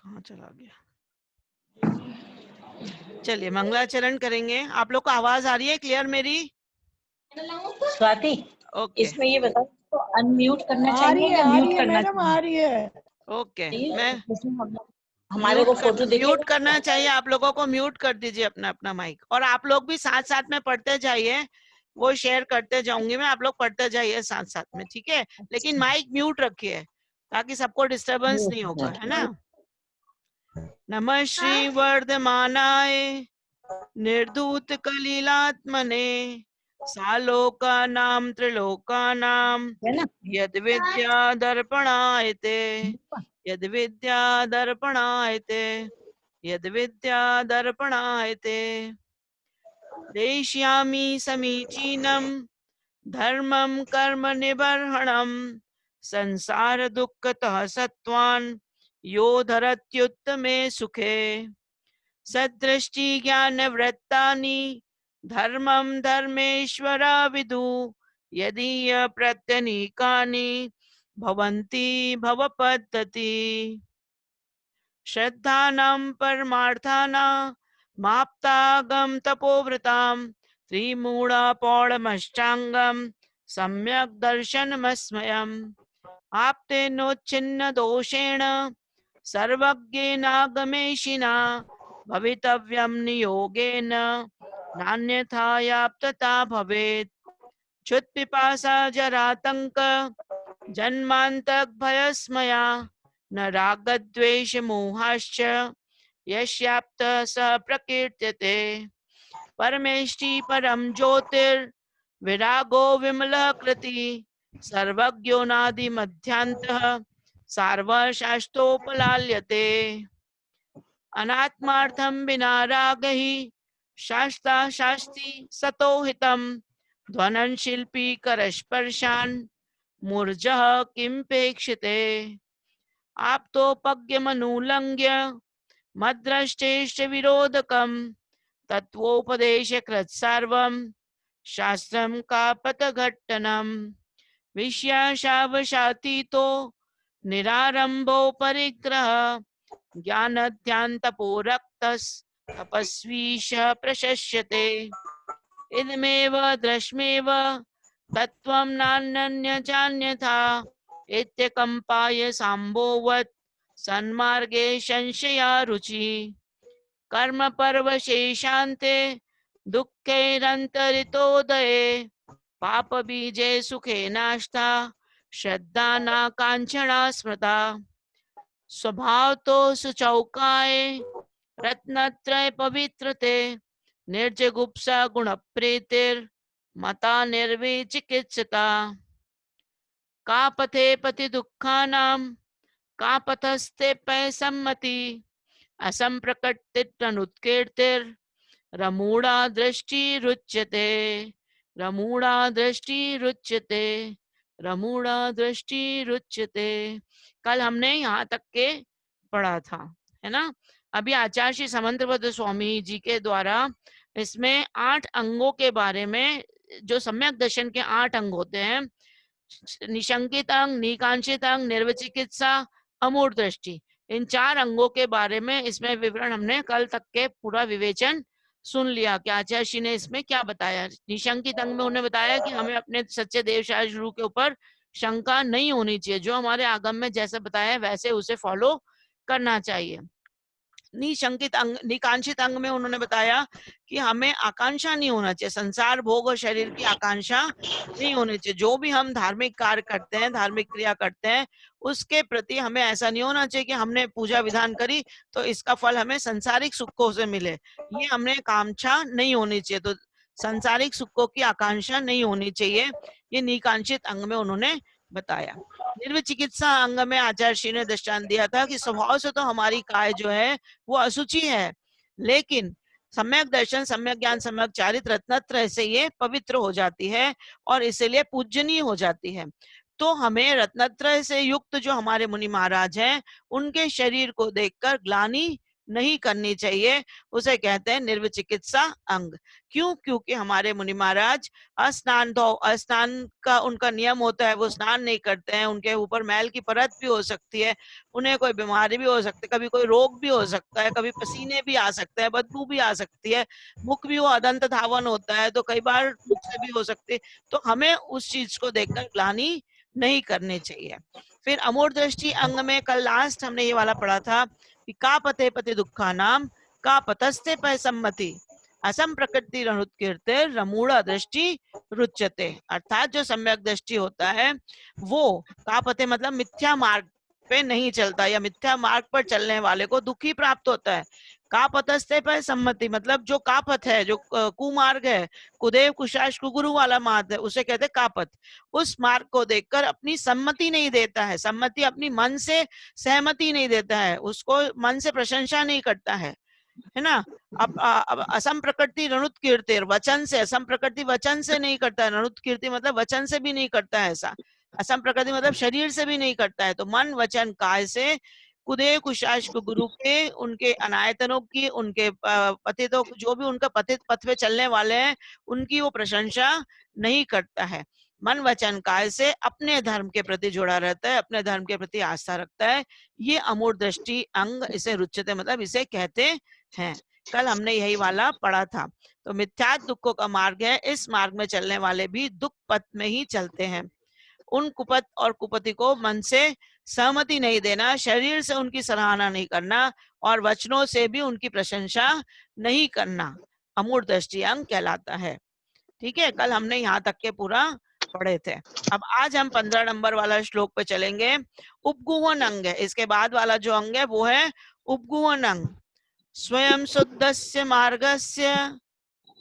कहाँ चला गया? चलिए मंगलाचरण करेंगे। आप लोग को आवाज आ रही है क्लियर मेरी? स्वाति, ओके इसमें ये बताओ तो अनम्यूट करना आ रही चाहिए है, या आ म्यूट रही है करना मैडम, आ चाहिए? रही है। ओके, मैं हमारे को फोटो म्यूट दिखेगा? करना चाहिए। आप लोगों को म्यूट कर दीजिए अपना अपना माइक, और आप लोग भी साथ साथ में पढ़ते जाइए, वो शेयर करते जाऊंगी मैं, आप लोग पढ़ते जाइए साथ साथ में, ठीक है? लेकिन माइक म्यूट रखिए ताकि सबको डिस्टरबेंस नहीं होगा, है ना? नमः श्री वर्धमानाय निर्धूत कलिलात्मने सालोकानां त्रिलोकानां है ना? यद विद्या दर्पणायते, यद विद्या दर्पणायते, यद विद्या दर्पणायते। देष्यामि समीचीनं धर्मं कर्म निबर्हणं संसार दुःखतः सत्त्वान् यो धरत्युत्तमे सुखे। सदृष्टि ज्ञान वृत्तानि धर्मं धर्मेश्वरा विदु यदि प्रत्यनीकानि भवन्ति भवपद्धति। श्रद्धानां परमार्थानां माप्तागम तपोव्रतां त्रिमूढापौढमष्टाङ्गं सम्यक् दर्शनमस्मयम् आप्तेनोच्छिन्न दोषेण सर्वज्ञेनागमेशिना भवितव्यं नियोगेन नान्यथा याप्तता भवेत्। क्षुत्पिपासा जरातङ्क जन्मान्तक भयस्मया न रागद्वेष मोहाश्च यस्याप्त स प्रकीर्त्यते। परमेष्टि परम ज्योतिर्विरागो विमलः कृति सर्वज्ञो नादि मध्यांतः सार्वशास्त्रोपलाल्यते। अनात्मार्थं विना रागहि शास्ता शास्ति सतो हितं ध्वनन् शिल्पी करस्पर्शान् मूर्जः किंपेक्षिते। आप्तोपज्ञमनुलंघ्य मद्रष्टेष्ट विरोधकं तत्वोपदेशकृत् सर्वं शास्त्रं कापतघट्टनं विषयाशावशातीतो निरारंभो परिग्रह ज्ञानध्यानतपो तपस्वी च प्रशस्यते। इदमेव द्रष्मेव तत्त्वं नान्यन्यथान्यथा इत्यकम्पाय साम्भोवत् सन्मार्गे संशया रुचि। कर्म पर्वशेषान्ते दुःखैरन्तरितोदये पाप बीजे सुखे नाश्ता श्रद्धा ना कांचना स्मृता। स्वभाव तो सुचौकाय रत्नत्रय पवित्रते निर्जगुप्सा गुण प्रीतिर मता निर्विचिकित्सिता। का पथे पति दुःखानां का पथस्ते पै सम्मति असंप्रकटितनुत्कीर्तिर रमूढ़ा दृष्टि रुच्यते, रमूढ़ा दृष्टि रुच्यते, रमूढ़ा दृष्टि रुच्यते। कल हमने यहाँ तक के पढ़ा था, है ना? अभी आचार्य श्री समंतभद्र स्वामी जी के द्वारा इसमें 8 अंगों के बारे में, जो सम्यक दर्शन के 8 अंग होते हैं, निशंकित अंग, निकांक्षित अंग, निर्विचिकित्सा, अमूढ़ दृष्टि, इन 4 अंगों के बारे में इसमें विवरण हमने कल तक के पूरा विवेचन सुन लिया कि आचार्य श्री ने इसमें क्या बताया। निशंकित अंग में उन्होंने बताया कि हमें अपने सच्चे देव शास्त्र गुरु के ऊपर शंका नहीं होनी चाहिए, जो हमारे आगम में जैसे बताया वैसे उसे फॉलो करना चाहिए। निशंकित अंग, निकांक्षित अंग में उन्होंने बताया कि हमें आकांक्षा नहीं होना चाहिए, संसार भोग और शरीर की आकांक्षा नहीं होनी चाहिए। जो भी हम धार्मिक कार्य करते हैं, धार्मिक क्रिया करते हैं, उसके प्रति हमें ऐसा नहीं होना चाहिए कि हमने पूजा विधान करी तो इसका फल हमें संसारिक सुखों से मिले, ये हमने आकांक्षा नहीं होनी चाहिए। तो संसारिक सुखों की आकांक्षा नहीं होनी चाहिए, ये निकांक्षित अंग में उन्होंने बताया। निर्विचिकित्सा अंग में आचार्य श्री ने दृष्टांत दिया था कि स्वभाव से तो हमारी काय जो है वो असुचि है, लेकिन सम्यक दर्शन, सम्यक ज्ञान, सम्यक चारित्र, रत्नत्रय से ये पवित्र हो जाती है और इसीलिए पूजनीय हो जाती है। तो हमें रत्नत्रय से युक्त जो हमारे मुनि महाराज हैं, उनके शरीर को देखकर ग्लानि नहीं करनी चाहिए, उसे कहते हैं निर्विचिकित्सा अंग। क्यों? क्योंकि हमारे मुनि महाराज स्नान का उनका नियम होता है, वो स्नान नहीं करते हैं, उनके ऊपर मैल की परत भी हो सकती है, उन्हें कोई बीमारी भी हो सकती है, कभी कोई रोग भी हो सकता है, कभी पसीने भी आ सकते हैं, बदबू भी आ सकती है, मुख भी वो अदंत धावन होता है तो कई बार मुख से भी हो सकती है। तो हमें उस चीज को देखकर ग्लानि नहीं करनी चाहिए। फिर अमूढ़ दृष्टि अंग में कल लास्ट हमने ये वाला पढ़ा था कि का पते पति दुखा नाम का पतस्ते पय सम्मति असम प्रकृति कीर्ते रमूढ़ दृष्टि रुच्यते। अर्थात जो सम्यक दृष्टि होता है वो का पते मतलब मिथ्या मार्ग पे नहीं चलता या मिथ्या मार्ग पर चलने वाले को दुख ही प्राप्त होता है। का पतस्ते पर सम्मति मतलब जो कापथ है, जो कुमार्ग है, कुदेव कुशाश कुगुरु वाला मार्ग है, उसे कहते हैं कापथ। उस मार्ग को देखकर अपनी सम्मति नहीं देता है, सम्मति अपनी मन से सहमति नहीं देता है, उसको मन से प्रशंसा नहीं करता है ना। अब असम प्रकृति रणुत कीर्ति, वचन से, असम प्रकृति वचन से नहीं करता है, रणुत कीर्ति मतलब वचन से भी नहीं करता है ऐसा, असम प्रकृति मतलब शरीर से भी नहीं करता है। तो मन वचन काय से कुदेव कुशाश गुरु के, उनके अनायतनों की, उनके पतितों, जो भी उनका पतित पथ पे चलने वाले हैं उनकी वो प्रशंसा नहीं करता है। मन वचन काय से अपने धर्म के प्रति जुड़ा रहता है, अपने धर्म के प्रति आस्था रखता है। ये अमूढ़ दृष्टि अंग इसे रुच्यते मतलब इसे कहते हैं। कल हमने यही वाला पढ़ा था। तो मिथ्या दुखों का मार्ग है, इस मार्ग में चलने वाले भी दुख पथ में ही चलते हैं। उन कुपत और कुपति को मन से सहमति नहीं देना, शरीर से उनकी सराहना नहीं करना और वचनों से भी उनकी प्रशंसा नहीं करना अमूढ़ दृष्टि अंग कहलाता है। ठीक है, कल हमने यहाँ तक के पूरा पढ़े थे। अब आज हम 15 नंबर वाला श्लोक पे चलेंगे। उपगुहन अंग है, इसके बाद वाला जो अंग है वो है उपगुहन अंग। स्वयं शुद्धस्य मार्गस्य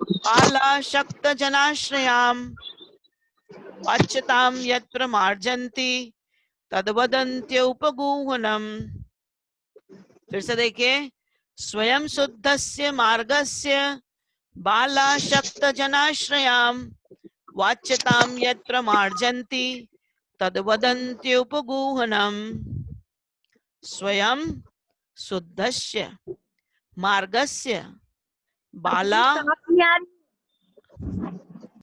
बाला शक्त जनाश्रयाम वाच्यताम यत्र मार्जन्ति तद्वदन्त्य उपगुहनम। फिर से देखिए, स्वयं शुद्धस्य मार्गस्य बाला शक्त जनाश्रयाम वाच्यताम यत्र मार्जन्ति तद्वदन्त्य उपगुहनम। स्वयं शुद्धस्य मार्गस्य बाला,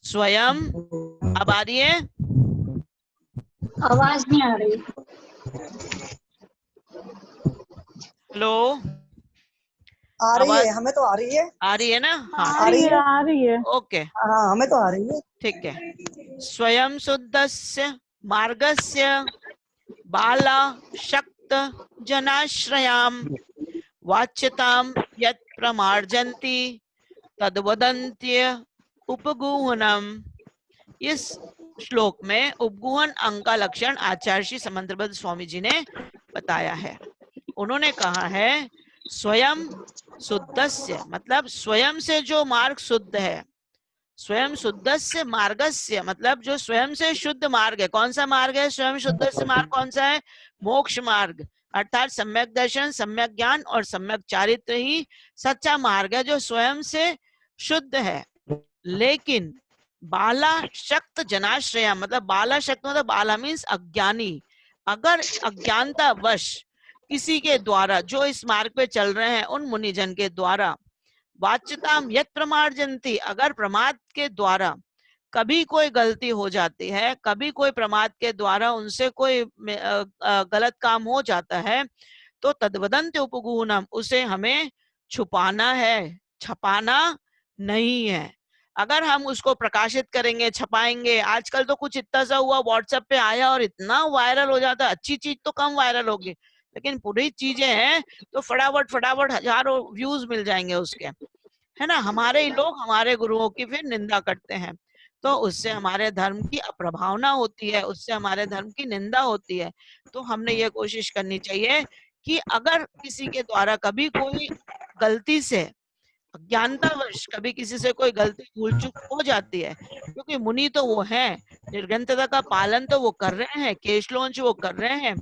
स्वयं, अब आ रही है? आवाज नहीं आ रही। हेलो, आ रही आवाज है, हमें तो आ रही है। आ रही है ना? हाँ, आ रही है। ओके, हाँ, हमें तो आ रही है। ठीक है। स्वयं शुद्धस्य मार्गस्य बाला शक्त जनाश्रयाम वाच्यताम यत् प्रमार्जन्ति तद्वदन्त्य उपगुहनम। इस श्लोक में उपगुहन अंग का लक्षण आचार्य श्री समंतबद्ध स्वामी जी ने बताया है। उन्होंने कहा है स्वयं शुद्धस्य मतलब स्वयं से जो मार्ग शुद्ध है, स्वयं शुद्धस्य मार्गस्य मतलब जो स्वयं से शुद्ध मार्ग है। कौन सा मार्ग है? स्वयं शुद्धस्य मार्ग कौन सा है? मोक्ष मार्ग, अर्थात सम्यक दर्शन, सम्यक ज्ञान और सम्यक चारित्र ही सच्चा मार्ग है जो स्वयं से शुद्ध है। लेकिन बाला शक्त जनाश्रया मतलब बाला शक्त मतलब बाला मीन्स अज्ञानी। अगर अज्ञानता वश किसी के द्वारा जो इस मार्ग पे चल रहे हैं उन मुनिजन के द्वारा वाच्यताम यत् प्रमार्जन्ति, अगर प्रमाद के द्वारा कभी कोई गलती हो जाती है, कभी कोई प्रमाद के द्वारा उनसे कोई गलत काम हो जाता है तो तद्वदन्त्य उपगुहनम, उसे हमें छुपाना है, छपाना नहीं है। अगर हम उसको प्रकाशित करेंगे, छपाएंगे, आजकल तो कुछ इतना सा हुआ व्हाट्सएप पे आया और इतना वायरल हो जाता है, अच्छी चीज तो कम वायरल होगी लेकिन पूरी चीजें हैं तो फटाफट फटाफट हजारों व्यूज मिल जाएंगे उसके, है ना। हमारे ही लोग हमारे गुरुओं की फिर निंदा करते हैं तो उससे हमारे धर्म की अप्रभावना होती है, उससे हमारे धर्म की निंदा होती है। तो हमने ये कोशिश करनी चाहिए कि अगर किसी के द्वारा कभी कोई गलती से अज्ञानतावश कभी किसी से कोई गलती भूल चूक हो जाती है, क्योंकि मुनि तो वो है, निर्ग्रंथता का पालन तो वो कर रहे हैं, केशलोंच वो कर रहे हैं,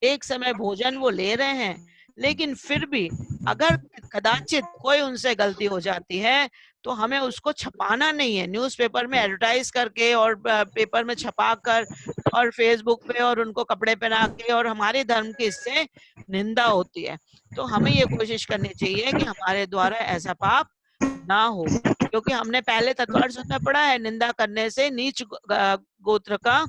एक समय भोजन वो ले रहे हैं, लेकिन फिर भी अगर कदाचित कोई उनसे गलती हो जाती है तो हमें उसको छपाना नहीं है, न्यूज़पेपर में एडवर्टाइज करके और पेपर में छपा कर और फेसबुक पे और उनको कपड़े पहना के और हमारे धर्म के इससे निंदा होती है। तो हमें ये कोशिश करनी चाहिए कि हमारे द्वारा ऐसा पाप ना हो, क्योंकि हमने पहले तत्वार्थ में पढ़ा है निंदा करने से नीच गोत्र का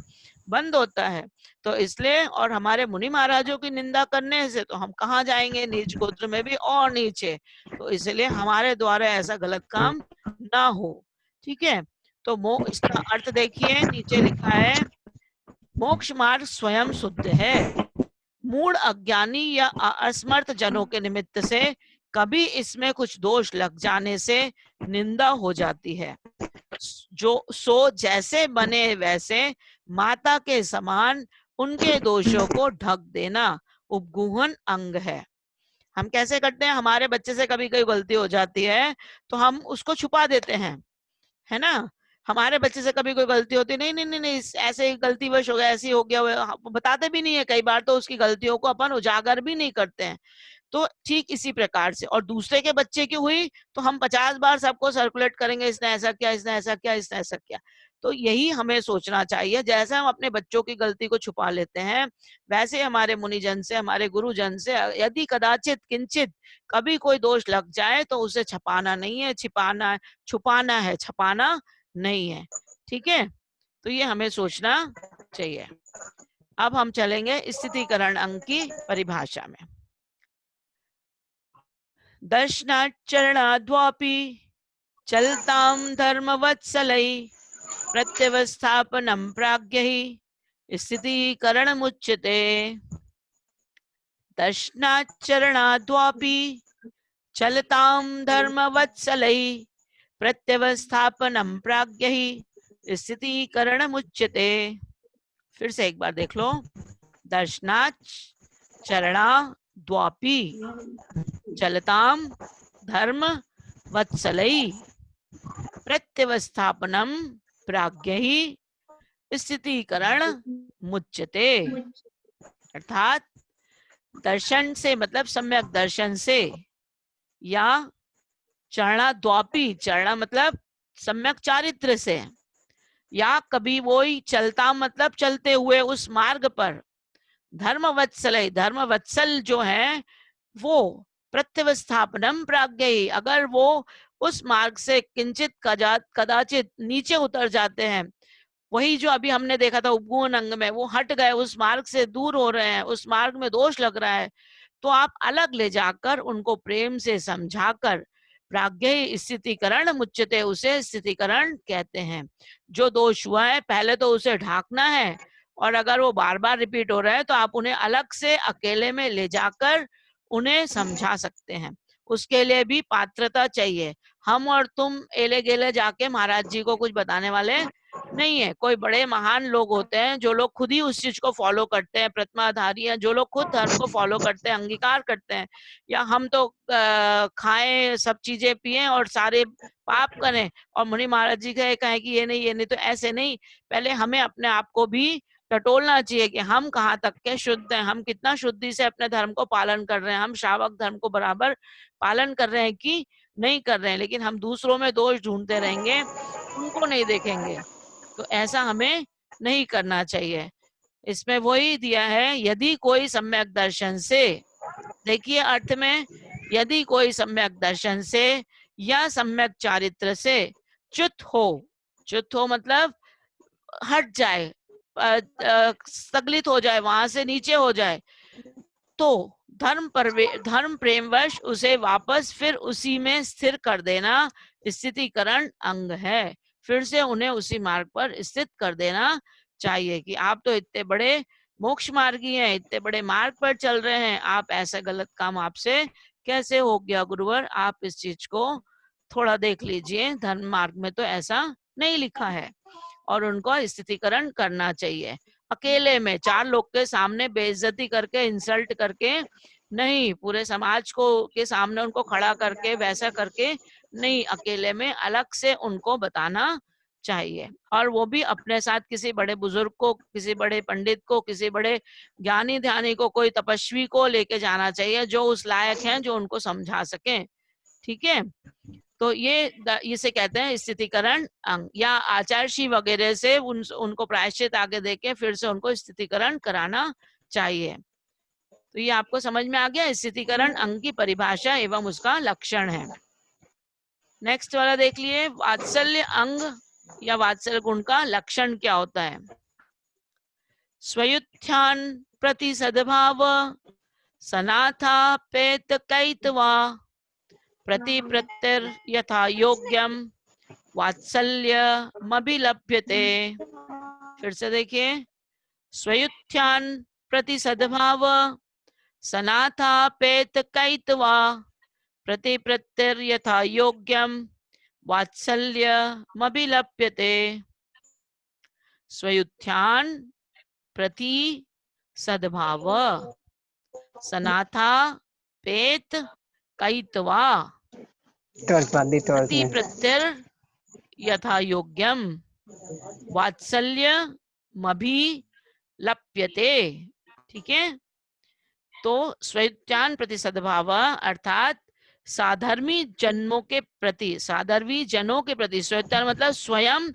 बंद होता है। तो इसलिए, और हमारे मुनि महाराजों की निंदा करने से तो हम कहाँ जाएंगे, नीच गोत्र में भी और नीचे। तो इसलिए हमारे द्वारा ऐसा गलत काम ना हो। ठीक है, तो इसका अर्थ देखिए, नीचे लिखा है मोक्ष मार्ग स्वयं शुद्ध है, मूढ़ अज्ञानी या असमर्थ जनों के निमित्त से कभी इसमें कुछ दोष लग जाने से निंदा हो जाती है। सो जैसे बने वैसे माता के समान उनके दोषों को ढक देना उपगुहन अंग है। हम कैसे करते हैं, हमारे बच्चे से कभी कोई गलती हो जाती है तो हम उसको छुपा देते हैं, है ना। हमारे बच्चे से कभी कोई गलती होती नहीं नहीं नहीं, नहीं ऐसे गलतीवश हो गया, ऐसे हो गया, बताते भी नहीं है कई बार, तो उसकी गलतियों को अपन उजागर भी नहीं करते हैं। तो ठीक इसी प्रकार से, और दूसरे के बच्चे की हुई तो हम 50 बार सबको सर्कुलेट करेंगे, इसने ऐसा किया, इसने ऐसा किया, इसने ऐसा किया। तो यही हमें सोचना चाहिए, जैसे हम अपने बच्चों की गलती को छुपा लेते हैं, वैसे हमारे मुनिजन से, हमारे गुरुजन से यदि कदाचित किंचित कभी कोई दोष लग जाए तो उसे छुपाना नहीं है, छुपाना है, छुपाना नहीं है। ठीक है, तो ये हमें सोचना चाहिए। अब हम चलेंगे स्थितिकरण अंग की परिभाषा में। दर्शनाचरणाद्वापि चलतां धर्मवत्सलै प्रत्यवस्थापनं प्राज्ञैः स्थितिकरणमुच्यते। दर्शनाचरणाद्वापि चलतां धर्मवत्सलै प्रत्यवस्थापनं प्राज्ञैः स्थितिकरणमुच्यते। फिर से एक बार देख लो, दर्शनाचरणाद्वापि चलतां धर्म वत्सलै प्रत्यवस्थापनम प्राज्ञैः स्थितिकरण मुच्यते। अर्थात दर्शन से मतलब सम्यक दर्शन से, या चरणाद्वापि, चरणा मतलब सम्यक चारित्र से, या कभी वही चलता मतलब चलते हुए उस मार्ग पर, धर्म वत्सल, धर्म वत्सल जो है वो प्रत्यवस्थापनम प्राज्ञ, अगर वो उस मार्ग से किंचित कदाचित नीचे उतर जाते हैं, वही जो अभी हमने देखा था उपगुण अंग में, वो हट गए, उस मार्ग से दूर हो रहे हैं, उस मार्ग में दोष लग रहा है, तो आप अलग ले जाकर उनको प्रेम से समझाकर प्राज्ञ स्थितिकरण मुच्यते, उसे स्थितिकरण कहते हैं। जो दोष हुआ है पहले तो उसे ढाकना है, और अगर वो बार बार रिपीट हो रहा है तो आप उन्हें अलग से अकेले में ले जाकर उन्हें समझा सकते हैं। उसके लिए भी पात्रता चाहिए। हम और तुम एले गेले जाके महाराज जी को कुछ बताने वाले नहीं है। कोई बड़े महान लोग होते हैं जो लोग खुद ही उस चीज को फॉलो करते हैं, प्रतिमाधारी हैं, जो लोग खुद धर्म को फॉलो करते हैं, अंगीकार करते हैं। या हम तो खाएं, सब चीजें पिए और सारे पाप करें, और मुनि महाराज जी कहें कि ये नहीं, तो ऐसे नहीं। पहले हमें अपने आप को भी टटोलना चाहिए कि हम कहाँ तक के शुद्ध हैं, हम कितना शुद्धि से अपने धर्म को पालन कर रहे हैं, हम श्रावक धर्म को बराबर पालन कर रहे हैं कि नहीं कर रहे हैं। लेकिन हम दूसरों में दोष ढूंढते रहेंगे, उनको नहीं देखेंगे, तो ऐसा हमें नहीं करना चाहिए। इसमें वही दिया है, यदि कोई सम्यक दर्शन से, देखिए अर्थ में, यदि कोई सम्यक दर्शन से या सम्यक चारित्र से च्युत हो मतलब हट जाए, स्थगित हो जाए, वहां से नीचे हो जाए, तो धर्म प्रेमवश उसे वापस फिर उसी में स्थिर कर देना स्थितिकरण अंग है। फिर से उन्हें उसी मार्ग पर स्थित कर देना चाहिए कि आप तो इतने बड़े मोक्ष मार्गी हैं, इतने बड़े मार्ग पर चल रहे हैं, आप ऐसा गलत काम आपसे कैसे हो गया गुरुवर, आप इस चीज को थोड़ा देख लीजिए, धर्म मार्ग में तो ऐसा नहीं लिखा है। और उनको स्थितिकरण करना चाहिए अकेले में, 4 लोग के सामने बेइज्जती करके, इंसल्ट करके नहीं, पूरे समाज को के सामने उनको खड़ा करके, वैसा करके नहीं, अकेले में अलग से उनको बताना चाहिए। और वो भी अपने साथ किसी बड़े बुजुर्ग को, किसी बड़े पंडित को, किसी बड़े ज्ञानी ध्यानी को, कोई तपस्वी को लेके जाना चाहिए जो उस लायक हैं, जो उनको समझा सके। ठीक है, तो ये इसे कहते हैं स्थितिकरण अंग, या आचार्य वगैरह से उनको प्रायश्चित आगे देके फिर से उनको स्थितिकरण कराना चाहिए। तो ये आपको समझ में आ गया, स्थितिकरण अंग की परिभाषा एवं उसका लक्षण है। नेक्स्ट वाला देख लिए, वात्सल्य अंग या वात्सल्य गुण का लक्षण क्या होता है। स्वयुत्थान प्रति सद्भाव, सनाथा पेत कैतवा, प्रति प्रत्यर यथा योग्यम, वात्सल्य मभिलभ्यते। फिर से देखिए, स्वयुत्थान प्रति सद्भाव, सनाथा पेत कैतवा, प्रति प्रत्यर यथा योग्यम, वात्सल्य मभिलभ्यते। स्वयुत्थान प्रति सद्भाव, सनाथा पेत कैतवा, प्रति प्रत्यर यथा योग्यम, वात्सल्य मभिलप्यते। ठीक है, तो स्वयुत्थान प्रति सद्भाव अर्थात साधर्मी जन्मों के प्रति, साधर्मी जनों के प्रति, स्वयुत्थान मतलब स्वयं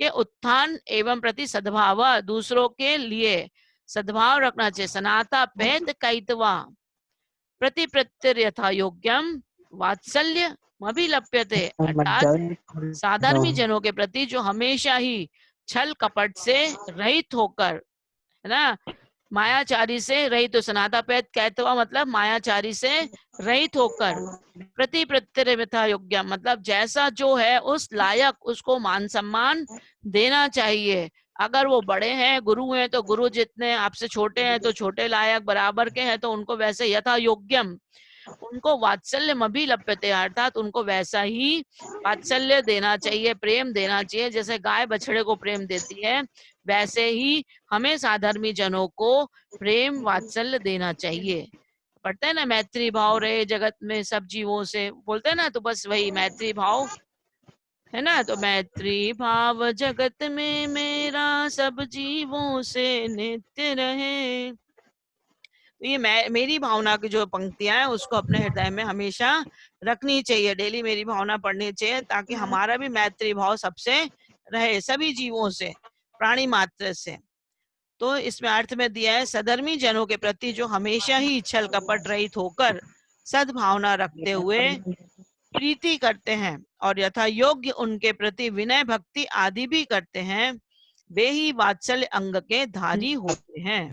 के उत्थान एवं प्रति सद्भाव, दूसरों के लिए सद्भाव रखना चाहिए। सनाता पेत कैतवा, प्रति प्रत्यर यथा योग्यम, वात्सल्य मभिलप्यते अर्थात साधर्मी जनों के प्रति जो हमेशा ही छल कपट से रहित होकर, है ना, मायाचारी से रहित, तो सनाता पेत कैतवा मतलब मायाचारी से रहित होकर, प्रति प्रत्यर यथा योग्य मतलब जैसा जो है उस लायक उसको मान सम्मान देना चाहिए। अगर वो बड़े हैं, गुरु हैं, तो गुरु जितने आपसे छोटे हैं तो छोटे लायक बराबर के हैं तो उनको वैसे यथा योग्यम, उनको वात्सल्य मभिलप्यते अर्थात उनको वैसा ही वात्सल्य देना चाहिए, प्रेम देना चाहिए। जैसे गाय बछड़े को प्रेम देती है, वैसे ही हमें साधर्मी जनों को प्रेम वात्सल्य देना चाहिए। पढ़ते हैं ना, मैत्री भाव रहे जगत में सब जीवों से, बोलते हैं ना, तो बस वही मैत्री भाव है ना। तो मैत्री भाव जगत में मेरा सब जीवों से नित्य रहे। तो ये मेरी भावना की जो पंक्तियां हैं उसको अपने हृदय में हमेशा रखनी चाहिए। डेली मेरी भावना पढ़नी चाहिए ताकि हमारा भी मैत्री भाव सबसे रहे, सभी जीवों से, प्राणी मात्र से। तो इसमें अर्थ में दिया है, सधर्मी जनों के प्रति जो हमेशा ही छल कपट रहित होकर सद्भावना रखते हुए प्रीति करते हैं और यथा योग्य उनके प्रति विनय भक्ति आदि भी करते हैं, वे ही वात्सल्य अंग के धारी होते हैं।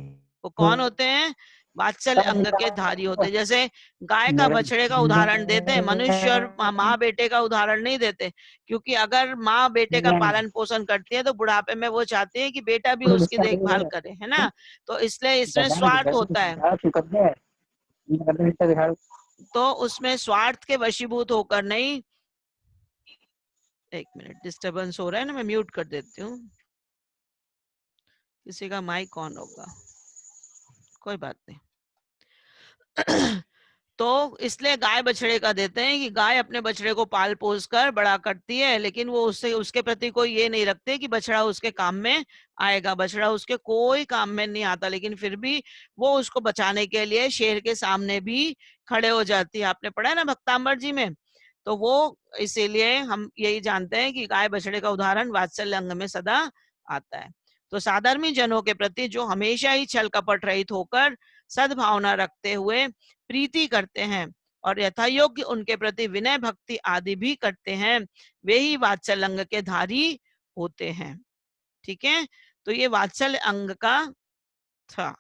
वो कौन होते हैं? वात्सल्य अंग के धारी होते हैं। जैसे गाय का बछड़े का उदाहरण देते हैं, मनुष्य और माँ बेटे का उदाहरण नहीं देते, क्योंकि अगर माँ बेटे का पालन पोषण करती है तो बुढ़ापे में वो चाहती है कि बेटा भी उसकी देखभाल करे, है ना। तो इसलिए इसमें स्वार्थ होता है, तो उसमें स्वार्थ के वशीभूत होकर नहीं। एक मिनट, डिस्टरबेंस हो रहा है ना, मैं म्यूट कर देती हूँ। किसी का माइक ऑन होगा, कोई बात नहीं। तो इसलिए गाय बछड़े का देते हैं कि गाय अपने बछड़े को पाल पोस कर बड़ा करती है, लेकिन वो उससे उसके प्रति कोई ये नहीं रखते कि बछड़ा उसके काम में आएगा। बछड़ा उसके कोई काम में नहीं आता, लेकिन फिर भी वो उसको बचाने के लिए शेर के सामने भी खड़े हो जाती है। आपने पढ़ा है ना भक्तांबर जी में। तो वो इसीलिए हम यही जानते हैं कि गाय बछड़े का उदाहरण वात्सल्य अंग में सदा आता है। तो साधर्मी जनों के प्रति जो हमेशा ही छल कपट रहित होकर सद्भावना रखते हुए प्रीति करते हैं और यथायोग्य उनके प्रति विनय भक्ति आदि भी करते हैं, वे ही वात्सल्य अंग के धारी होते हैं। ठीक है, तो ये वात्सल्य अंग का था।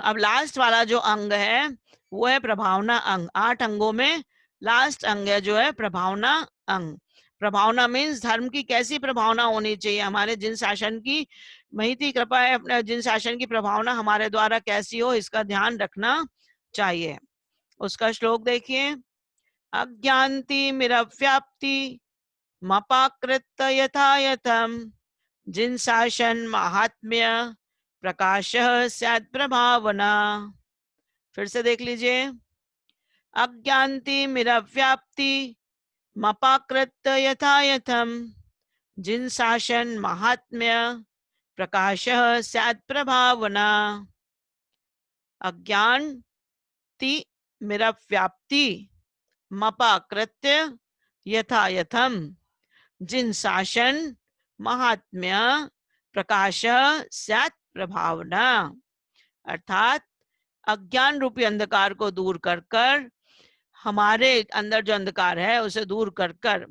अब लास्ट वाला जो अंग है वो है प्रभावना अंग। 8 अंगों में लास्ट अंग है जो है प्रभावना अंग। प्रभावना मीन्स धर्म की कैसी प्रभावना होनी चाहिए, हमारे जिन शासन की महिती कृपा है, अपने जिन शासन की प्रभावना हमारे द्वारा कैसी हो इसका ध्यान रखना चाहिए। उसका श्लोक देखिए, अज्ञान्ति मिरव्याप्ति मपाकृत यथायथम, जिन शासन महात्म्य प्रकाश स्यात् प्रभावना। फिर से देख लीजिए, अज्ञान्ति मिरव्याप्ति मपाकृत यथायथम, जिन शासन महात्म्य प्रकाश स्यात् प्रभावना। अज्ञान ति मिरव्याप्ति मपाकृत्य यथायथम, जिन शासन महात्म्य प्रकाश स्यात् प्रभावना, अर्थात अज्ञान रूपी अंधकार को दूर कर कर, हमारे अंदर जो अंधकार है उसे दूर कर कर,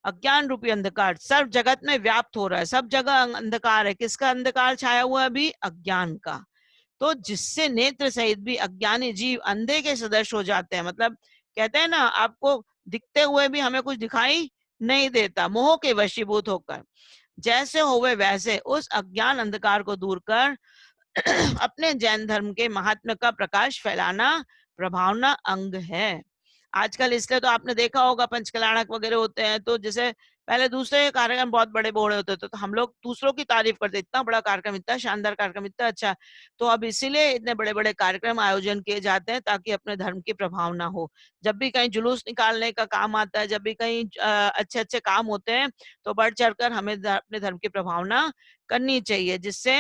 अज्ञान रूपी अंधकार सर्व जगत में व्याप्त हो रहा है, सब जगह अंधकार है। किसका अंधकार छाया हुआ है अभी? अज्ञान का। तो जिससे नेत्र सहित भी अज्ञानी जीव अंधे के सदृश हो जाते हैं। मतलब कहते हैं ना, आपको दिखते हुए भी हमें कुछ दिखाई नहीं देता, मोह के वशीभूत होकर। जैसे होवे वैसे उस अज्ञान अंधकार को दूर कर अपने जैन धर्म के महात्म्य का प्रकाश फैलाना प्रभावना अंग है। आजकल इसलिए तो आपने देखा होगा पंचकल्याणक वगैरह होते हैं, तो जैसे पहले दूसरे कार्यक्रम बहुत बड़े बड़े होते थे, तो हम लोग दूसरों की तारीफ करते, इतना बड़ा कार्यक्रम, इतना शानदार कार्यक्रम, इतना अच्छा। तो अब इसीलिए इतने बड़े बड़े कार्यक्रम आयोजन किए जाते हैं ताकि अपने धर्म की प्रभावना हो। जब भी कहीं जुलूस निकालने का काम आता है, जब भी कहीं अच्छे अच्छे काम होते हैं, तो बढ़ चढ़कर हमें अपने धर्म की प्रभावना करनी चाहिए, जिससे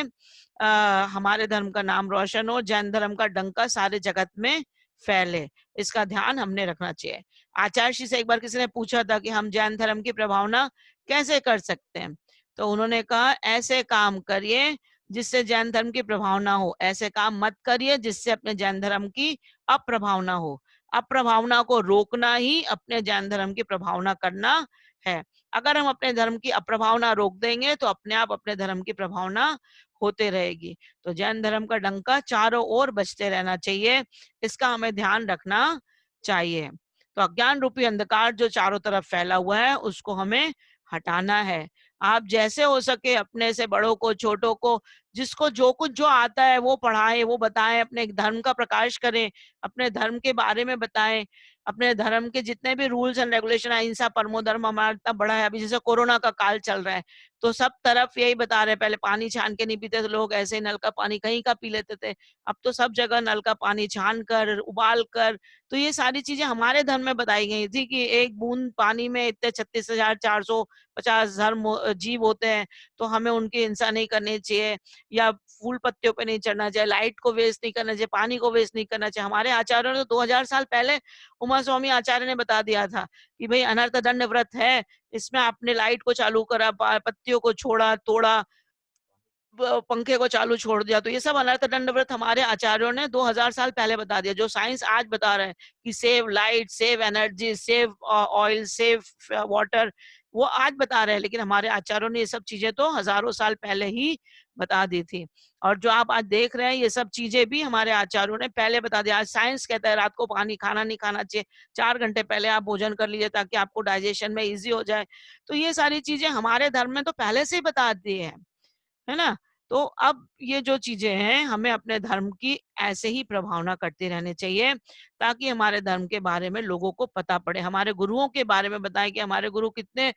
हमारे धर्म का नाम रोशन हो, जैन धर्म का डंका सारे जगत में फैले। इसका ध्यान हमने रखना चाहिए। आचार्य श्री से एक बार किसी ने पूछा था कि हम जैन धर्म की प्रभावना कैसे कर सकते हैं, तो उन्होंने कहा ऐसे काम करिए जिससे जैन धर्म की प्रभावना हो, ऐसे काम मत करिए जिससे अपने जैन धर्म की अप्रभावना हो। अप्रभावना को रोकना ही अपने जैन धर्म की प्रभावना करना है। अगर हम अपने धर्म की अप्रभावना रोक देंगे तो अपने आप अपने धर्म की प्रभावना होते रहेगी। तो जैन धर्म का डंका चारों ओर बजते रहना चाहिए, इसका हमें ध्यान रखना चाहिए। तो अज्ञान रूपी अंधकार जो चारों तरफ फैला हुआ है उसको हमें हटाना है। आप जैसे हो सके अपने से बड़ों को, छोटों को, जिसको जो कुछ जो आता है वो पढ़ाएं, वो बताएं, अपने धर्म का प्रकाश करें, अपने धर्म के बारे में बताएं, अपने धर्म के जितने भी रूल्स एंड रेगुलेशन, अहिंसा परमो धर्म हमारा इतना बड़ा है। अभी जैसे कोरोना का काल चल रहा है तो सब तरफ यही बता रहे हैं, पहले पानी छान के नहीं पीते थे लोग, ऐसे ही नल का पानी कहीं का पी लेते थे, अब तो सब जगह नल का पानी छान कर, उबाल कर। तो ये सारी चीजें हमारे धर्म में बताई गई थी कि एक बूंद पानी में इतने 36,450 धर्म जीव होते हैं, तो हमें उनकी हिंसा नहीं करनी चाहिए, या फूल पत्तियों पे नहीं चढ़ना चाहिए, लाइट को वेस्ट नहीं करना चाहिए, पानी को वेस्ट नहीं करना चाहिए। हमारे आचार्यों ने 2000 साल पहले उमा स्वामी आचार्य ने बता दिया था कि भाई अनर्थ दंड व्रत है, इसमें आपने लाइट को चालू करा, पत्तियों को छोड़ा, तोड़ा, पंखे को चालू छोड़ दिया, तो ये सब अनर्थ दंड व्रत हमारे आचार्यों ने 2000 साल पहले बता दिया। जो साइंस आज बता रहे हैं कि save light, save energy, save oil, save water, वो आज बता रहे हैं, लेकिन हमारे आचार्यों ने ये सब चीजें तो हजारों साल पहले ही बता दी थी। और जो आप आज देख रहे हैं ये सब चीजें भी हमारे आचार्यों ने पहले बता दिया। आज साइंस कहता है रात को पानी खाना नहीं खाना चाहिए, 4 घंटे पहले आप भोजन कर लीजिए ताकि आपको डाइजेशन में इजी हो जाए। तो ये सारी चीजें हमारे धर्म में तो पहले से ही बता दी है ना। तो अब ये जो चीजें हैं हमें अपने धर्म की ऐसे ही प्रभावना करते रहने चाहिए ताकि हमारे धर्म के बारे में लोगों को पता पड़े, हमारे गुरुओं के बारे में बताएं कि हमारे गुरु कितने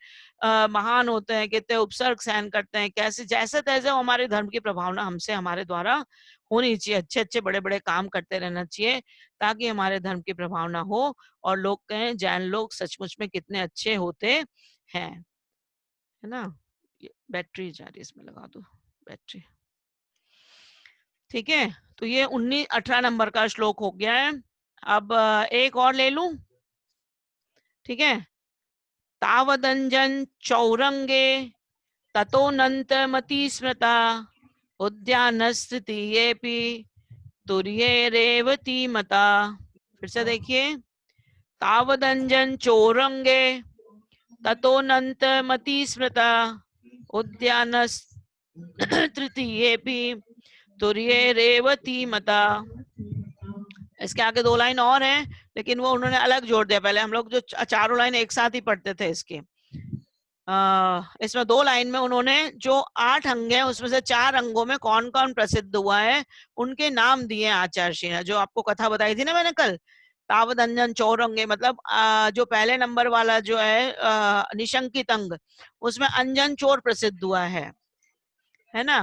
महान होते हैं, कितने उपसर्ग सहन करते हैं, कैसे जैसे तैसे हमारे धर्म की प्रभावना हमसे, हमारे द्वारा होनी चाहिए। अच्छे अच्छे बड़े बड़े काम करते रहना चाहिए ताकि हमारे धर्म की प्रभावना हो और लोग कहें जैन लोग सचमुच में कितने अच्छे होते हैं, है ना। बैटरी जा रही है, इसमें लगा दो बैटरी। ठीक है, तो ये 18 नंबर का श्लोक हो गया है। अब एक और ले लूं, ठीक है। तावदंजन चौरंगे ततोनंत मति स्मृता उद्यान स्थिति येपि तुर्ये रेवती मता। फिर से देखिए, तावदंजन चौरंगे ततोनंत मति स्मृता उद्यान तृतीयेपि तुर्ये रेवती मता। इसके आगे 2 लाइन और हैं लेकिन वो उन्होंने अलग जोड़ दिया। पहले हम लोग जो चारों लाइन एक साथ ही पढ़ते थे इसके, इसमें 2 लाइन में उन्होंने जो 8 अंग हैं उसमें से 4 अंगों में कौन कौन प्रसिद्ध हुआ है उनके नाम दिए आचार्य श्री ने। जो आपको कथा बताई थी ना मैंने कल, तावद अंजन चौरंगे, मतलब जो पहले नंबर वाला जो है निशंकित अंग, उसमें अंजन चोर प्रसिद्ध हुआ है ना।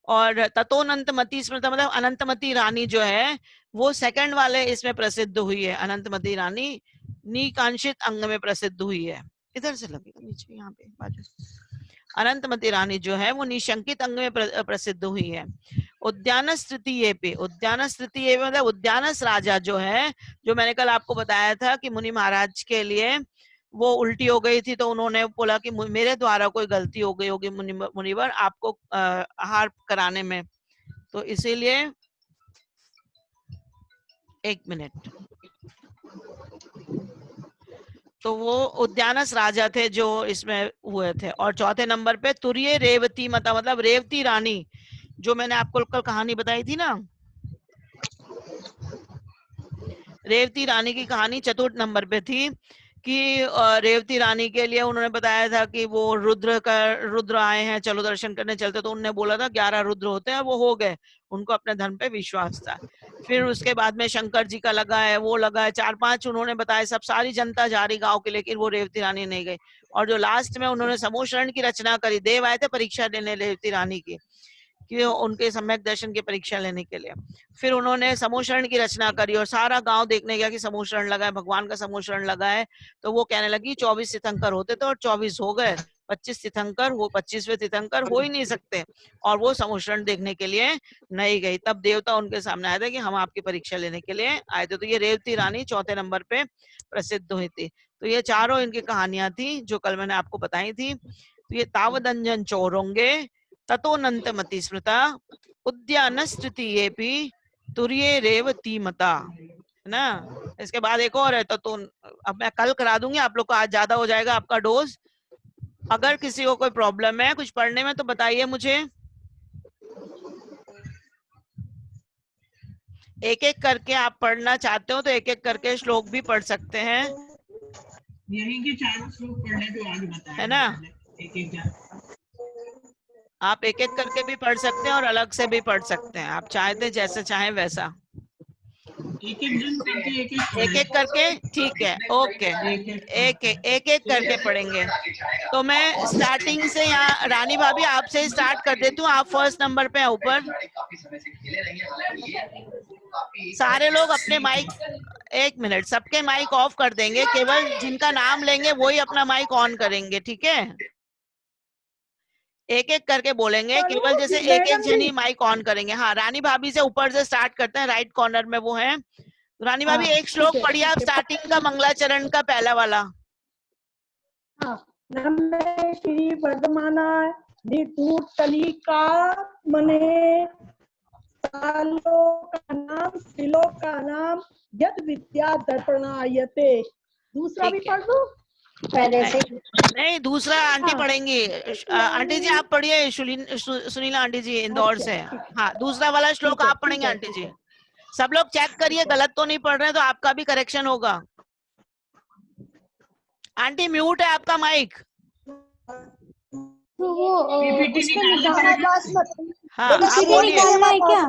और ततोनंतमती स्मृता मतलब अनंतमती रानी जो है वो सेकंड वाले इसमें प्रसिद्ध हुई है। अनंतमती रानी निकांक्षित अंग में प्रसिद्ध हुई है। इधर से लगेगा नीचे, यहाँ पे बाजू। अनंतमती रानी जो है वो निशंकित अंग में प्रसिद्ध हुई है। उद्यान तृतीये पे, उद्यान तृतीये मतलब उद्यानस राजा जो है, जो मैंने कल आपको बताया था कि मुनि महाराज के लिए वो उल्टी हो गई थी, तो उन्होंने बोला कि मेरे द्वारा कोई गलती हो गई होगी मुनिवर आपको आहार कराने में, तो इसीलिए 1 मिनट। तो वो उद्यानस राजा थे जो इसमें हुए थे। और चौथे नंबर पे तुर्य रेवती माता, मतलब रेवती रानी, जो मैंने आपको कल कहानी बताई थी ना, रेवती रानी की कहानी चतुर्थ नंबर पे थी कि रेवती रानी के लिए उन्होंने बताया था कि वो रुद्र आए हैं, चलो दर्शन करने चलते, तो उन्होंने बोला था 11 रुद्र होते हैं, वो हो गए, उनको अपने धर्म पे विश्वास था। फिर उसके बाद में शंकर जी का लगा है, वो लगा है, 4-5 उन्होंने बताया, सब सारी जनता जा रही गाँव के, लेकिन वो रेवती रानी नहीं गई। और जो लास्ट में उन्होंने समूह शरण की रचना करी, देव आए थे परीक्षा देने रेवती रानी की, कि उनके सम्यक दर्शन की परीक्षा लेने के लिए। फिर उन्होंने समूह शरण की रचना करी और सारा गांव देखने गया कि समूह शरण लगा है, भगवान का समूह शरण लगा है। तो वो कहने लगी 24 तीर्थंकर होते थे और 24 हो गए, 25 तीर्थंकर हो, 25वें तीर्थंकर हो ही नहीं सकते, और वो समूह शरण देखने के लिए नहीं गई। तब देवता उनके सामने आए थे कि हम आपकी परीक्षा लेने के लिए आए थे। तो ये रेवती रानी चौथे नंबर पे प्रसिद्ध हुई थी। तो ये चारों इनकी कहानियां थी जो कल मैंने आपको बताई थी। तो ये तावदंजन चौरोंगे ततोनंतमति स्मृता उद्यानस्तृतीयेपि तुर्ये रेवती मता, है ना। इसके बाद एक और है, तो अब मैं कल करा दूंगी आप लोग को, आज ज्यादा हो जाएगा आपका डोज। अगर किसी को कोई प्रॉब्लम है कुछ पढ़ने में तो बताइए मुझे। एक एक करके आप पढ़ना चाहते हो तो एक एक करके श्लोक भी पढ़ सकते हैं, यहीं के चारों श्लोक पढ़ने तो आज बताए, है ना। एक आप एक एक करके भी पढ़ सकते हैं और अलग से भी पढ़ सकते हैं, आप चाहते जैसे चाहें वैसा, एक जन करके एक एक करके, ठीक है, ओके, एक एक करके पढ़ेंगे। तो मैं स्टार्टिंग से यहाँ रानी भाभी आपसे स्टार्ट कर देती हूँ, आप फर्स्ट नंबर पे हैं ऊपर। सारे लोग अपने माइक, 1 मिनट, सबके माइक ऑफ कर देंगे, केवल जिनका नाम लेंगे वही अपना माइक ऑन करेंगे, ठीक है। एक एक करके बोलेंगे, केवल जैसे एक एक जन ही माइक ऑन करेंगे। हाँ, रानी भाभी से ऊपर से स्टार्ट करते हैं, राइट कॉर्नर में वो है। रानी भाभी एक श्लोक पढ़िए आप, स्टार्टिंग का मंगलाचरण का पहला वाला। नमे श्री वर्धमानाय नितूतलिका मने तालोकानाम त्रिलोकानाम यद विद्या दर्पणायते। दूसरा भी ठीक है। पढ़ दो पहले से। नहीं, दूसरा आंटी पढ़ेंगी। आंटी जी आप पढ़िए, सुनीला आंटी जी इंदौर से। हाँ, दूसरा वाला श्लोक आप पढ़ेंगे आंटी जी। सब लोग चेक करिए गलत तो नहीं पढ़ रहे, तो आपका भी करेक्शन होगा। आंटी म्यूट है आपका माइक। तो वो उसमें हाँ, आप बोलिए। क्या?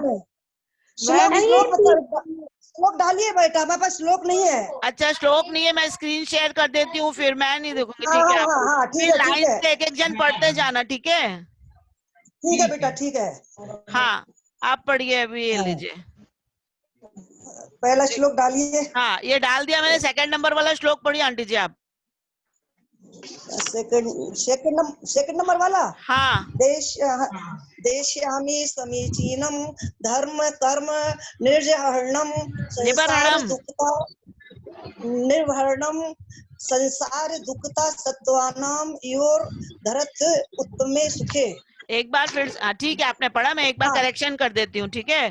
श्लोक डालिए बेटा, हमारे पास श्लोक नहीं है। अच्छा, श्लोक नहीं है, मैं स्क्रीन शेयर कर देती हूँ, फिर मैं नहीं देखूंगी, ठीक है। हाँ, ठीक फिर है, ठीक लाइन है, से एक एक जन पढ़ते जाना, ठीक है। ठीक है बेटा, ठीक है। हाँ, आप पढ़िए अभी, ये हाँ। लीजिए। पहला श्लोक डालिए। हाँ, ये डाल दिया मैंने। सेकंड नंबर वाला श्लोक पढ़िए आंटी जी आप। सेकंड नंबर वाला। हाँ, देश्यामि समीचीनम धर्म कर्म निर्जहरणम संसार दुखता निर्भरणम संसार दुखता सत्वानाम योर धरत उत्तमे सुखे। एक बार फिर, ठीक है आपने पढ़ा, मैं एक बार करेक्शन कर देती हूँ, ठीक है।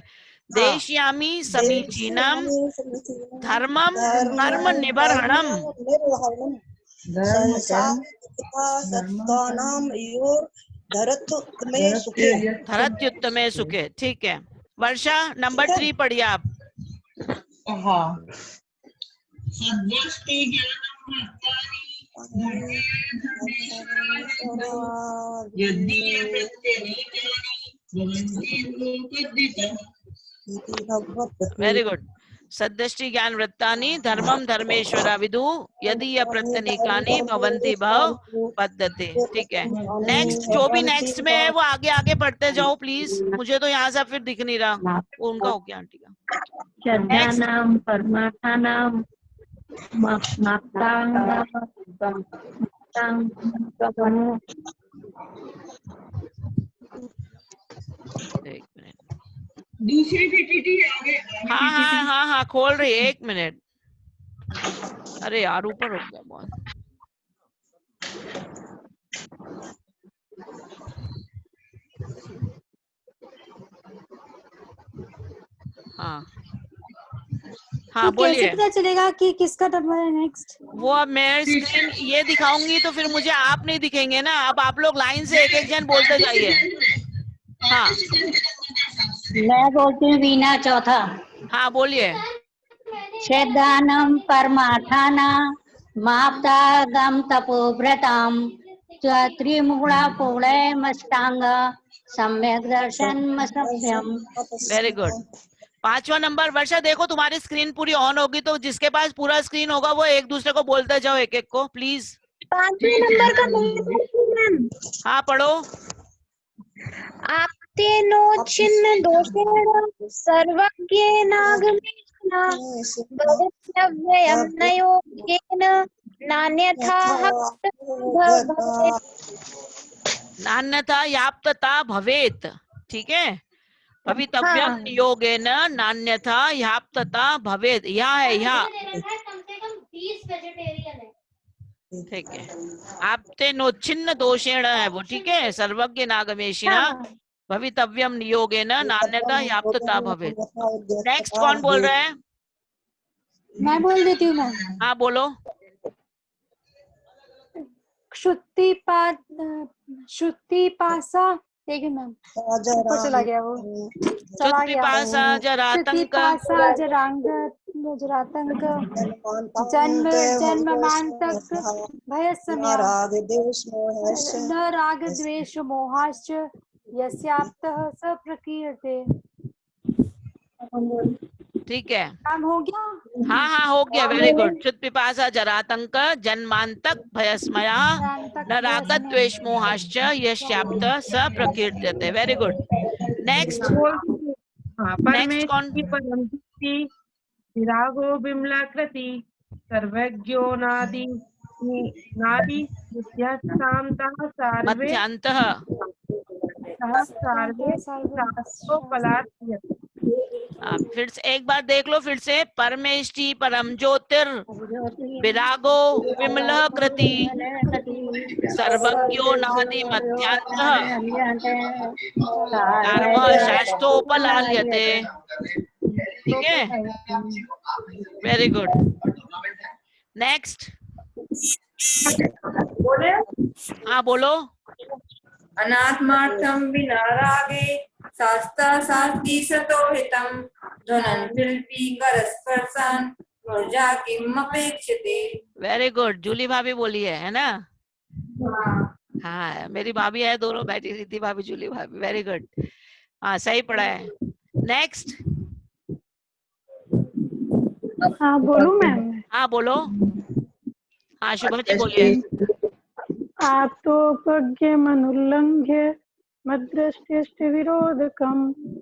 देश्यामि समीचीनम धर्मम कर्म निर्वहणम संसार दुखता सत्वानाम योर धरत्युत्तमे सुखे। धरत्युत्तमे सुखे, ठीक है। वर्षा नंबर 3 पढ़िए आप। हाँ, वेरी गुड। सद्दृष्टि ज्ञान वृत्तानि धर्मम धर्मेश्वरा विदु यदि य प्रत्यनीकानि भवन्ति भव पद्धति, ठीक है। नेक्स्ट, जो भी नेक्स्ट में है वो आगे आगे पढ़ते जाओ प्लीज, मुझे तो यहाँ से फिर दिख नहीं रहा। उनका हो गया आंटी का। श्रद्धानाम परमार्थानाम एक मिनट। दूसरी पीपीटी आगे। हाँ हाँ हाँ हाँ, खोल रही है, 1 मिनट। अरे यार, ऊपर हो गया बहुत। हाँ तो हाँ कैसे बोलिए। पता चलेगा कि किसका नंबर है नेक्स्ट? वो अब मैं स्क्रीन ये दिखाऊंगी तो फिर मुझे आप नहीं दिखेंगे ना। अब आप लोग लाइन से एक एक जन बोलते जाइए। हाँ मैं बोलती हूँ वीणा चौथा। हाँ बोलिए। श्रद्धानम परमार्थाना माप्तागम तपोव्रताम त्रिमुगुणा पूर्ण मस्तांग सम्यक दर्शन सभ्यम। Very good. 5वां नंबर वर्षा, देखो तुम्हारी स्क्रीन पूरी ऑन होगी तो जिसके पास पूरा स्क्रीन होगा वो एक दूसरे को बोलते जाओ एक एक को प्लीज। 5वें नंबर का मैम। हाँ पढ़ो। आप्तेनोच्छिन्न दोषेण सर्वज्ञेनागमेन भवितव्यं न योगेन नान्यथा भवेत्। नान्यथा याप्तता भवेत। ठीक है, भवितव्यम हाँ। योगेन नान्यथा याप्तता भवेत। यहाँ है यहाँ। कम से कम 20 वेजिटेरियन है। ठीक है, आपते नोच्छिन्न दोषेण है वो। ठीक है, सर्वज्ञ नागमेशिना भवितव्यम नियोगेन नान्यथा याप्तता भवेत। नेक्स्ट कौन बोल रहा है? मैं बोल देती हूँ मैम। हाँ बोलो। श्रुति पासा, देखिए मैम ऊपर चला गया वो, चला गया। पासा जरातंक पासा जरातंक जन्म जन्मांतक भयसमया न राग द्वेष मोहाश्च यस्याप्तः स प्रकीर्ते। ठीक है, काम हो गया? हाँ हाँ हो गया। Very good. क्षुत पिपासा जरातंक जन्मांतक भयस्मया न राग द्वेष मोहाश्च यस्याप्त स प्रकीर्त्यते। Very good. नेक्स्ट नेक्स्ट कौन? परमेष्टि विरागो बिमलाकृति सर्वज्ञो नादि नादि मध्यस्थान्तः सर्वे मध्यांतः सर्वे शास्त्रो फलार्थयते। फिर से एक बार देख लो फिर से। परमेष्टि परम ज्योतिर विरागो विमलः कृति सर्वज्ञो नादि मध्यांतः सर्वः शास्त्रोपलाल्यते। ठीक है, वेरी गुड। नेक्स्ट। हाँ बोलो। अनात्मार्थं विना रागे शास्ता शास्ति सतोहितं ध्वनं शिल्पी करस्पर्शान् ऊर्जा किम अपेक्षते। Very good. जूली भाभी बोली है ना? हाँ मेरी भाभी है, दोनों बैठी हुई थी, भाभी जूली भाभी। वेरी गुड, हाँ सही पढ़ा है। नेक्स्ट। हाँ बोलूं मैम? हाँ बोलो। हाँ शुभा जी बोलिए। आप्तोपज्ञमनुल्लंघ्य मद्दृष्टिष्टि विरोधकम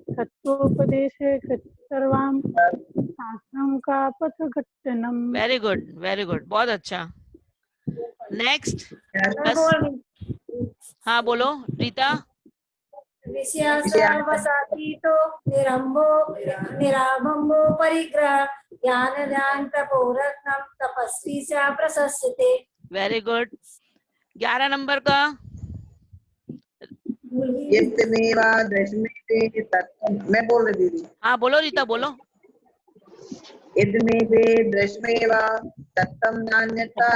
तत्वोपदेशे सर्वां शास्त्रं का पथघट्टनम। वेरी गुड, वेरी गुड, बहुत अच्छा। नेक्स्ट। हाँ बोलो रीता। विषयासावसातीतो निराभम्बो परिग्रह ज्ञान ध्यान तपोरत्नम तपस्वी च प्रशस्यते। Very good. 11 नंबर का। मैं बोल रही दीदी। हाँ बोलो रीता बोलो। यद्मेवे दृश्मेव तत्तं नान्यथा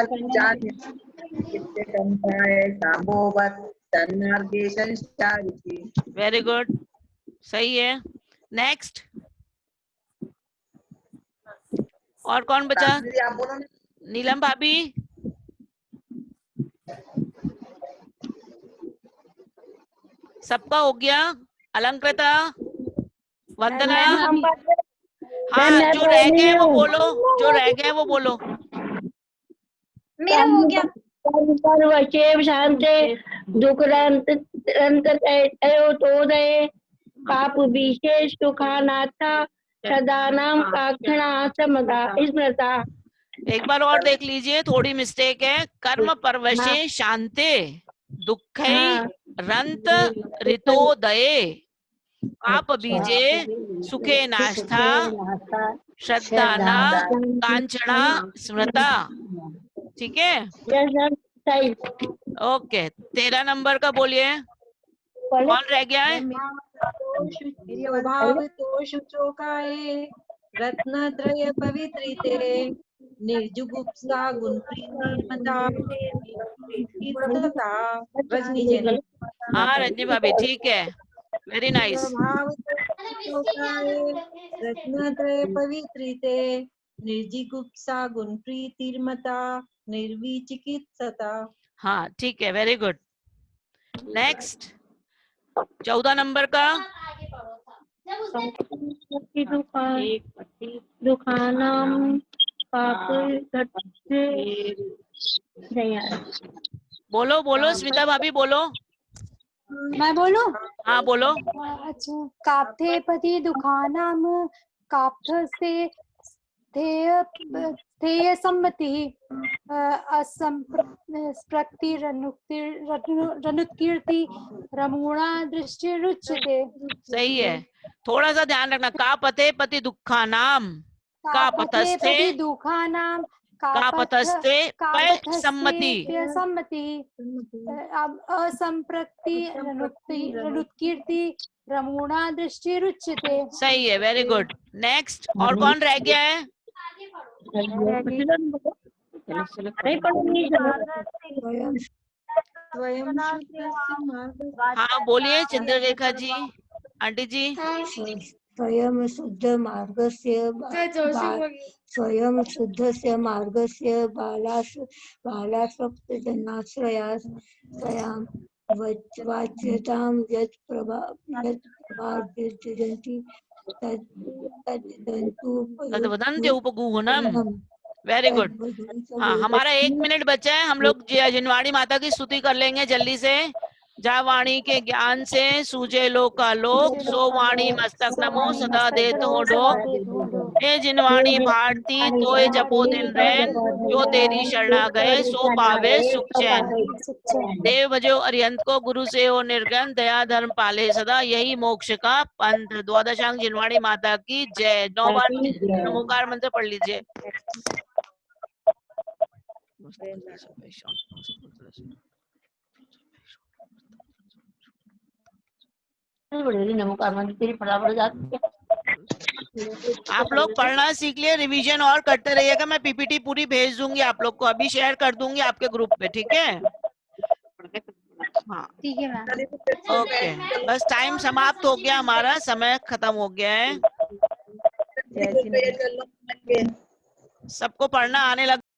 तन्मार्गे संचारिति। वेरी गुड, सही है। नेक्स्ट। और कौन बचा? आप बोलो ना। नीलम भाभी। सबका हो गया? अलंकृता, वंदना। हाँ जो रह गए वो बोलो, जो रह गए वो बोलो। मेरा हो गया। सर्वशेव शांते दुःखदन्तोदये पाप विशेष सुखानाथा सदानाम काक्षणा समदा स्मृता। एक बार और देख लीजिए, थोड़ी मिस्टेक है। कर्म परवशे शांते दुःखै रंत ऋतोदये पाप बीजे सुखे नास्था श्रद्धाना कांचना स्मृता। ठीक है, ओके। 13 नंबर का बोलिए, कौन रह गया है? स्वभाव तो शुचोकाये रत्नत्रय पवित्रिते निर्जुगुप्सा गुण प्रीतिमता रजनी जी ने हाँ रजनी भाभी ठीक है, वेरी नाइस। स्वभाव रत्नत्रय पवित्रिते निर्जिगुप्सा गुण प्रीतिर्मता निर्विचिकित्सता। हाँ ठीक है, वेरी गुड। नेक्स्ट 14 नंबर का दुखानाम पाप बोलो बोलो स्मिता भाभी बोलो। मैं बोलूं? हाँ बोलो। अच्छा, काप्थे पति दुखानाम काप्थस्ते स्थेय सम्मति असंप्रति रनुत्कीर्ति रमूणा दृष्टि रुच्यते। सही है, थोड़ा सा ध्यान रखना। का पते पति दुखा नाम, का पतस्थे पति दुखानाम का पतस्थे पय सम्मति। सम्मति असंप्रति रनुत्कीर्ति रमूणा दृष्टि रुच्यते। सही है, वेरी गुड। नेक्स्ट और कौन रह गया है? हाँ बोलिए चंद्ररेखा जी, आंटी जी। स्वयं शुद्ध मार्गस्य स्वयं शुद्धस्य मार्गस्य बालासक्त जनाश्रयास स्वयं वाच्यतां यत् प्रभाजन्ति तद्वदन्त्य उपगुहनम। Very good. हाँ हमारा 1 मिनट बचा है, हम लोग जिनवाणी माता की स्तुति कर लेंगे जल्दी से। जा वाणी के ज्ञान से सूझे लोक का लोक, सो वाणी मस्तक नमो सदा देत हो डोक। हे जिनवाणी भारती तोय जपो दिन रैन, जो तेरी शरणा गए सो पावे सुख चैन। देव भजो अरिहंत को गुरु से हो निर्गन, दया धर्म पाले सदा यही मोक्ष का पंथ। द्वादशांग जिनवाणी माता की जय। 9 बार नमोकार मंत्र पढ़ लीजिए। आप लोग पढ़ना सीख लिए, रिवीजन और करते रहिएगा। मैं पीपीटी पूरी भेज दूंगी आप लोग को, अभी शेयर कर दूंगी आपके ग्रुप पे, ठीक है? हाँ ठीक है मैम। ओके, बस टाइम समाप्त हो गया, हमारा समय खत्म हो गया है। सबको पढ़ना आने लगा।